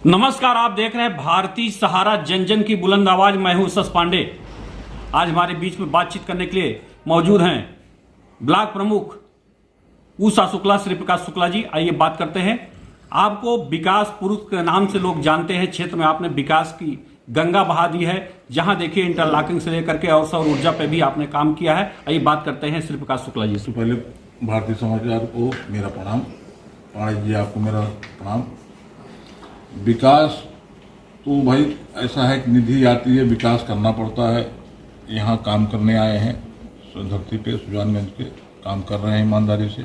नमस्कार, आप देख रहे हैं भारतीय सहारा जन जन की बुलंद आवाज। मैं हूं सस पांडे। आज हमारे बीच में बातचीत करने के लिए मौजूद हैं ब्लॉक प्रमुख उषा शुक्ला, श्री प्रकाश शुक्ला जी। आइए बात करते हैं। आपको विकास पुरुष के नाम से लोग जानते हैं। क्षेत्र में आपने विकास की गंगा बहा दी है। जहां देखिए इंटरलॉकिंग से लेकर के और सौर ऊर्जा पे भी आपने काम किया है। आइए बात करते हैं श्री प्रकाश शुक्ला जी से। पहले भारतीय समाचार को मेरा प्रणाम। पांडे जी आपको मेरा प्रणाम। विकास तो भाई ऐसा है कि निधि आती है, विकास करना पड़ता है। यहाँ काम करने आए हैं धरती पे सुजानगंज के, काम कर रहे हैं ईमानदारी से।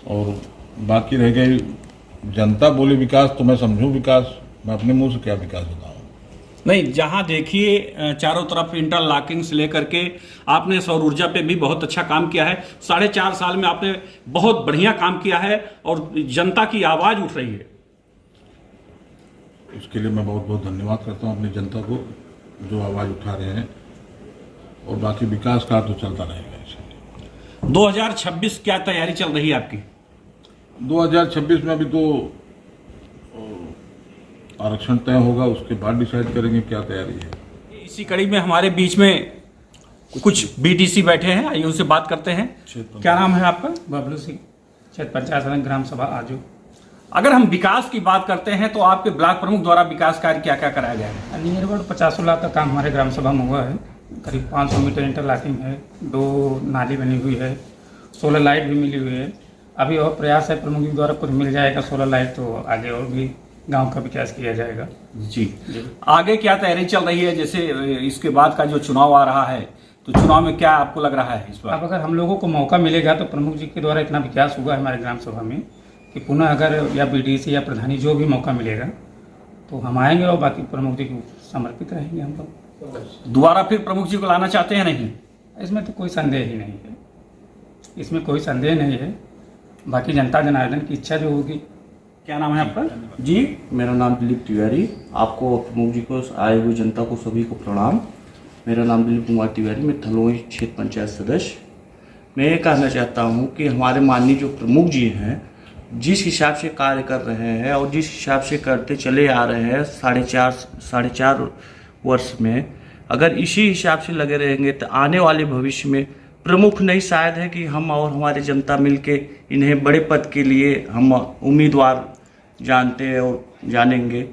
और बाकी रह गई जनता बोले विकास, तो मैं समझूं विकास, मैं अपने मुंह से क्या विकास बताऊं। नहीं, जहां देखिए चारों तरफ इंटरलॉकिंग से लेकर के आपने सौर ऊर्जा पे भी बहुत अच्छा काम किया है। 4.5 साल में आपने बहुत बढ़िया काम किया है और जनता की आवाज उठ रही है। इसके लिए मैं बहुत बहुत धन्यवाद करता हूं अपनी जनता को जो आवाज़ उठा रहे हैं। और बाकी विकास का तो चलता रहेगा। इसलिए 2026 क्या तैयारी चल रही है आपकी? 2026 में अभी तो आरक्षण तय होगा, उसके बाद डिसाइड करेंगे क्या तैयारी है। इसी कड़ी में हमारे बीच में कुछ बीटीसी बैठे हैं। आइए उनसे बात करते हैं। क्या नाम है आपका? बबलू सिंह, क्षेत्र पंचायत सदन ग्राम सभा आजू। अगर हम विकास की बात करते हैं तो आपके ब्लॉक प्रमुख द्वारा विकास कार्य क्या क्या कराया गया है? नियर अबाउट 50 लाख का काम हमारे ग्राम सभा में हुआ है। करीब 500 मीटर इंटरलॉकिंग है, 2 नाली बनी हुई है, 16 लाइट भी मिली हुई है। अभी और प्रयास है प्रमुख जी द्वारा कुछ मिल जाएगा 16 लाइट, तो आगे और भी गांव का विकास किया जाएगा। जी, आगे क्या तैयारी चल रही है? जैसे इसके बाद का जो चुनाव आ रहा है, तो चुनाव में क्या आपको लग रहा है इस बार? अब अगर हम लोगों को मौका मिलेगा तो प्रमुख जी के द्वारा इतना विकास हुआ है हमारे ग्राम सभा में कि पुनः अगर या बीडीसी या प्रधानी जो भी मौका मिलेगा तो हम आएंगे और बाकी प्रमुख जी को समर्पित रहेंगे। हम लोग दोबारा फिर प्रमुख जी को लाना चाहते हैं? नहीं, इसमें तो कोई संदेह ही नहीं है, इसमें कोई संदेह नहीं है। बाकी जनता जनार्दन की इच्छा जो होगी। क्या नाम है आपका? जी, मेरा नाम दिलीप तिवारी। आपको प्रमुख जी को, आए हुए जनता को, सभी को प्रणाम। मेरा नाम दिलीप कुमार तिवारी, मैं थलोई क्षेत्र पंचायत सदस्य। मैं ये कहना चाहता हूँ कि हमारे माननीय जो प्रमुख जी हैं, जिस हिसाब से कार्य कर रहे हैं और जिस हिसाब से करते चले आ रहे हैं 4.5 वर्ष में, अगर इसी हिसाब से लगे रहेंगे तो आने वाले भविष्य में प्रमुख नहीं, शायद है कि हम और हमारे जनता मिलके इन्हें बड़े पद के लिए हम उम्मीदवार जानते हैं और जानेंगे।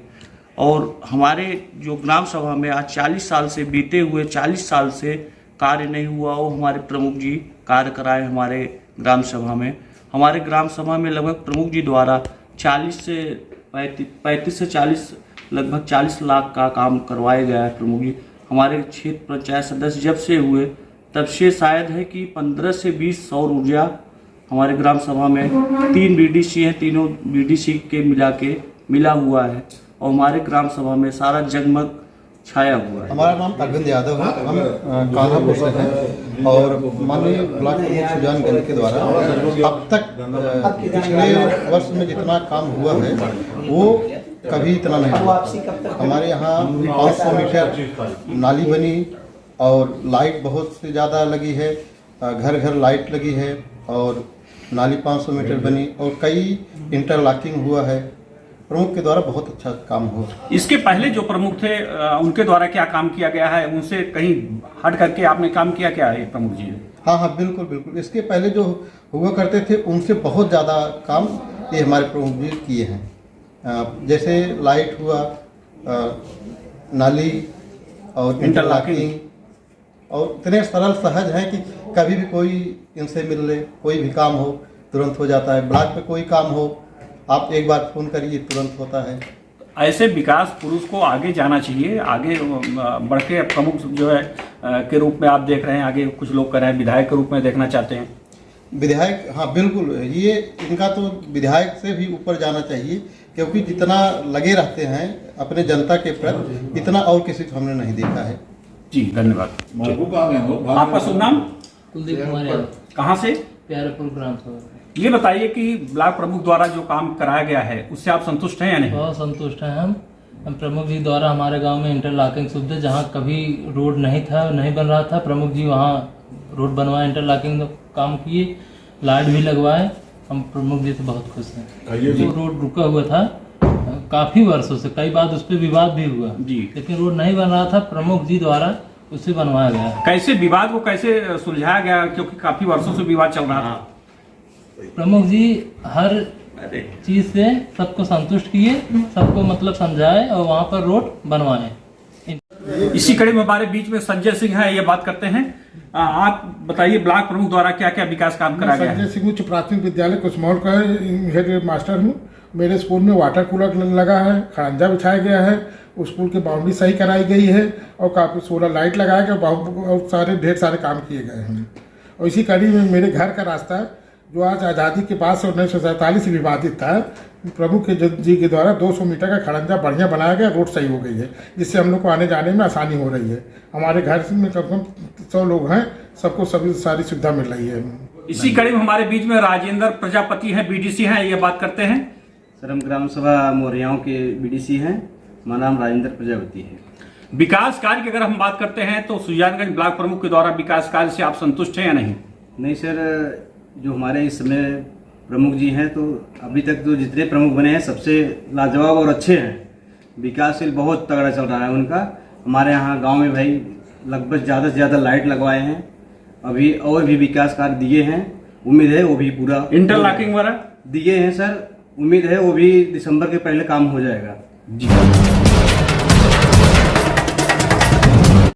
और हमारे जो ग्राम सभा में आज 40 साल से बीते हुए 40 साल से कार्य नहीं हुआ, वो हमारे प्रमुख जी कार्य कराए हमारे ग्राम सभा में। हमारे ग्राम सभा में लगभग प्रमुख जी द्वारा 35 से 40 लगभग 40 लाख का काम करवाया गया है। प्रमुख जी हमारे क्षेत्र पंचायत सदस्य जब से हुए तब से शायद है कि 15 से 20 सौर ऊर्जा हमारे ग्राम सभा में 3 बीडीसी हैं, तीनों बीडीसी के मिला हुआ है और हमारे ग्राम सभा में सारा जगमग छाया हुआ है। हमारा नाम अरविंद यादव है। हम कान्हापुर से हैं और माननीय ब्लॉक प्रमुख सुजानगंज के द्वारा अब तक पिछले वर्ष में जितना काम हुआ है वो कभी इतना नहीं हुआ। हमारे यहाँ 500 मीटर नाली बनी और लाइट बहुत से ज़्यादा लगी है, घर घर लाइट लगी है और नाली 500 मीटर बनी और कई इंटरलॉकिंग हुआ है। प्रमुख के द्वारा बहुत अच्छा काम हुआ। इसके पहले जो प्रमुख थे उनके द्वारा क्या काम किया गया है? उनसे कहीं हट करके आपने काम किया क्या है प्रमुख जी? हाँ, बिल्कुल बिल्कुल। इसके पहले जो हुआ करते थे उनसे बहुत ज़्यादा काम ये हमारे प्रमुख जी किए हैं। जैसे लाइट हुआ, नाली और इंटरलॉकिंग, और इतने सरल सहज हैं कि कभी भी कोई इनसे मिल ले, कोई भी काम हो तुरंत हो जाता है। ब्लॉक पे कोई काम हो, आप एक बार फोन करिए तुरंत होता है। ऐसे विकास पुरुष को आगे जाना चाहिए। आगे बढ़ के प्रमुख जो है के रूप में आप देख रहे हैं, आगे कुछ लोग कर रहे हैं, विधायक के रूप में देखना चाहते हैं। विधायक, हाँ बिल्कुल, ये इनका तो विधायक से भी ऊपर जाना चाहिए क्योंकि जितना लगे रहते हैं अपने जनता के प्रति, इतना और किसी को हमने नहीं देखा है। जी, धन्यवाद। आपका शुभ नाम? कुलदीप कुमार यादव, कहाँ से? प्यारेपुर ग्राम सभा। ये बताइए कि ब्लॉक प्रमुख द्वारा जो काम कराया गया है उससे आप संतुष्ट हैं या नहीं? बहुत संतुष्ट हैं हम प्रमुख जी द्वारा हमारे गांव में इंटरलॉकिंग सुविधा, जहां कभी रोड नहीं था, नहीं बन रहा था, प्रमुख जी वहां रोड बनवाए, इंटरलॉकिंग काम किए, लाइट भी लगवाए। हम प्रमुख जी से बहुत खुश हैं। जो रोड रुका हुआ था काफी वर्षों से, कई बार उस पर विवाद भी हुआ जी। लेकिन रोड नहीं बन रहा था, प्रमुख जी द्वारा उसे बनवाया गया। कैसे विवाद को कैसे सुलझाया गया, क्योंकि काफी वर्षों से विवाद चल रहा था? प्रमुख जी हर चीज से सबको संतुष्ट किए, सबको मतलब समझाए और वहाँ पर रोड बनवाए। इसी कड़ी में हमारे बीच में संजय सिंह है, ये बात करते हैं। आप बताइए ब्लॉक प्रमुख द्वारा क्या क्या विकास काम करा गया है? संजय सिंह उच्च प्राथमिक विद्यालय कुसमौल का हेड मास्टर हूँ। मेरे स्कूल में वाटर कूलर लगा है, खड़ंजा बिछाया गया है, स्कूल की बाउंड्री सही कराई गई है और काफ़ी सोलर लाइट लगाया गया, बहुत सारे ढेर सारे काम किए गए हैं। और इसी कड़ी में मेरे घर का रास्ता जो आज आज़ादी के बाद से 1947 से विवादित था, प्रमुख जी के द्वारा 200 मीटर का खड़ंजा बढ़िया बनाया गया, रोड सही हो गई है, जिससे हम लोग को आने जाने में आसानी हो रही है। हमारे घर में कम से कम 100 लोग हैं, सबको सभी सारी सुविधा मिल रही है। इसी कड़ी में हमारे बीच में राजेंद्र प्रजापति हैं, बीडीसी हैं, ये बात करते हैं। सर हम ग्राम सभा मोरियाओं के बीडीसी हैं, हमारा नाम राजेंद्र प्रजापति है। विकास कार्य की अगर हम बात करते हैं तो सुजानगंज ब्लॉक प्रमुख के द्वारा विकास कार्य से आप संतुष्ट हैं या नहीं? नहीं सर, जो हमारे इस समय प्रमुख जी हैं, तो अभी तक तो जितने प्रमुख बने हैं सबसे लाजवाब और अच्छे हैं। विकासशील बहुत तगड़ा चल रहा है उनका। हमारे यहाँ गांव में भाई लगभग ज़्यादा से ज़्यादा लाइट लगवाए हैं, अभी और भी विकास कार्य दिए हैं। उम्मीद है वो भी पूरा इंटरलॉकिंग वगैरह दिए हैं सर, उम्मीद है वो भी दिसंबर के पहले काम हो जाएगा। जी।